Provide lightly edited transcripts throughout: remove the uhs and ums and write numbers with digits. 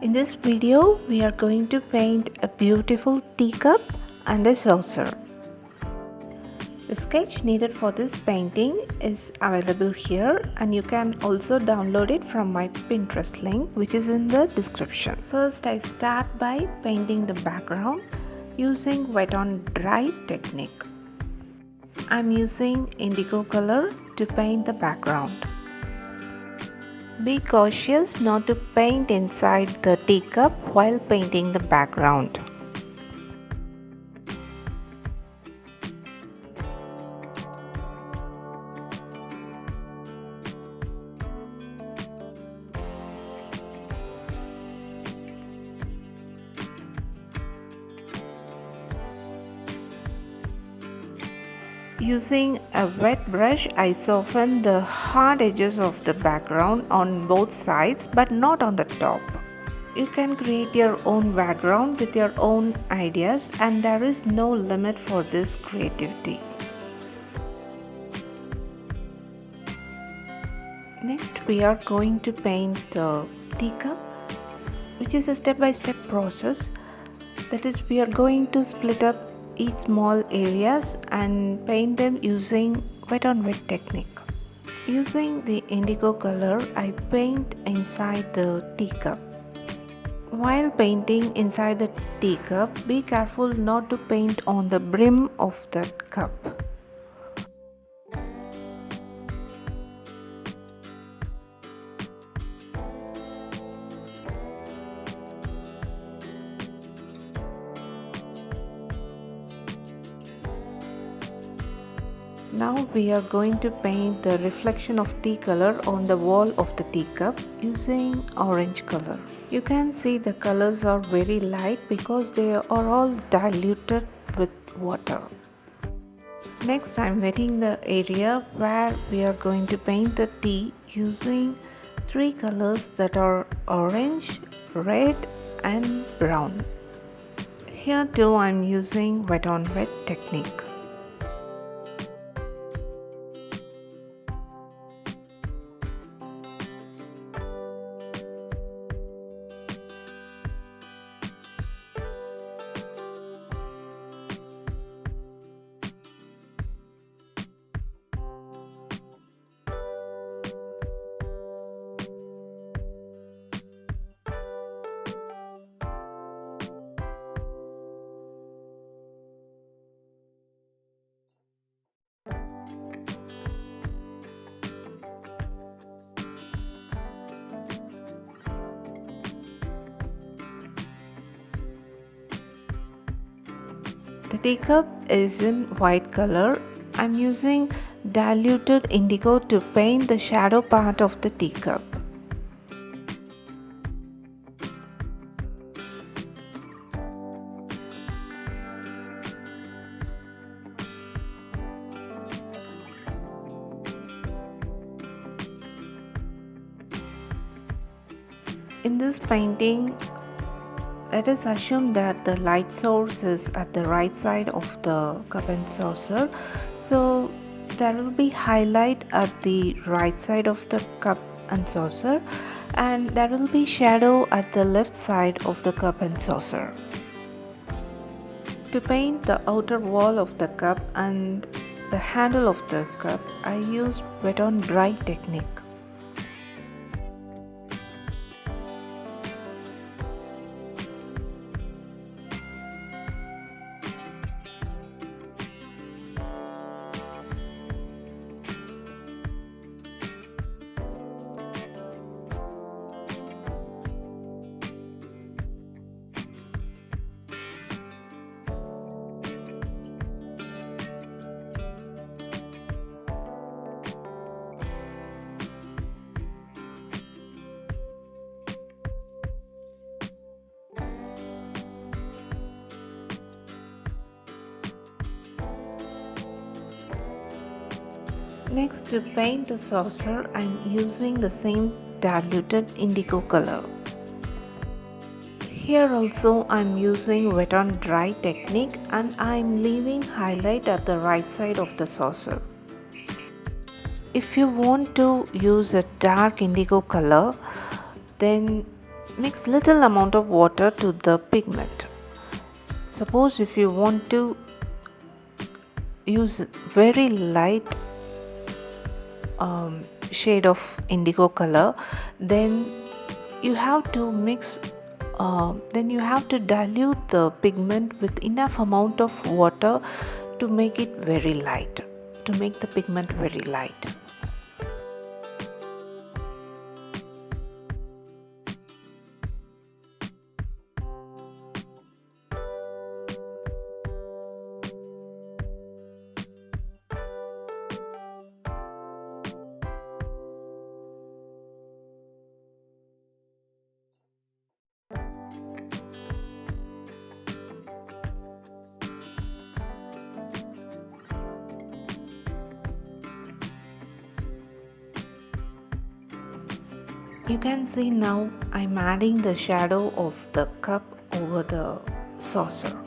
In this video, we are going to paint a beautiful teacup and a saucer. The sketch needed for this painting is available here, and you can also download it from my Pinterest link, which is in the description. First, I start by painting the background using wet on dry technique. I'm using indigo color to paint the background. Be cautious not to paint inside the teacup while painting the background. Using a wet brush, I soften the hard edges of the background on both sides but not on the top. You can create your own background with your own ideas, and there is no limit for this creativity. Next, we are going to paint the teacup, which is a step-by-step process. That is, we are going to split up each small areas and paint them using wet on wet technique. Using the indigo color, I paint inside the teacup. While painting inside the teacup, be careful not to paint on the brim of the cup. Now we are going to paint the reflection of tea color on the wall of the teacup using orange color. You can see the colors are very light because they are all diluted with water. Next, I am wetting the area where we are going to paint the tea using three colors that are orange, red and brown. Here too I am using wet on wet technique. The teacup is in white color. I'm using diluted indigo to paint the shadow part of the teacup. In this painting, let us assume that the light source is at the right side of the cup and saucer. So there will be highlight at the right side of the cup and saucer, and there will be shadow at the left side of the cup and saucer. To paint the outer wall of the cup and the handle of the cup, I used wet on dry technique. Next, to paint the saucer, I am using the same diluted indigo color. Here also I am using wet on dry technique, and I am leaving highlight at the right side of the saucer. If you want to use a dark indigo color, then mix little amount of water to the pigment. Suppose if you want to use very light shade of indigo color, then you have to dilute the pigment with enough amount of water to make it very light, to make the pigment very light. You can see now I'm adding the shadow of the cup over the saucer.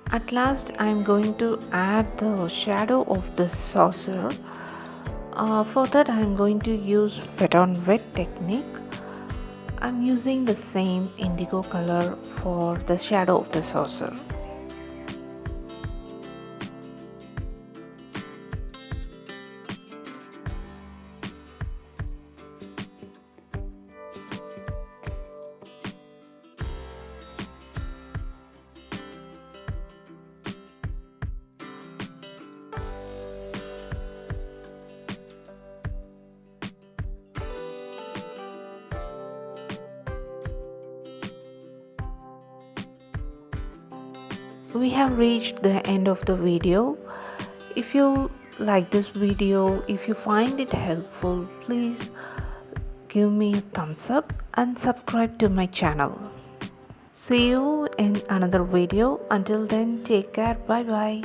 At last I'm going to add the shadow of the saucer. For that I'm going to use wet on wet technique. I'm using the same indigo color for the shadow of the saucer. We have reached the end of the video. If you like this video, if you find it helpful, please give me a thumbs up and subscribe to my channel. See you in another video. Until then, take care. Bye bye.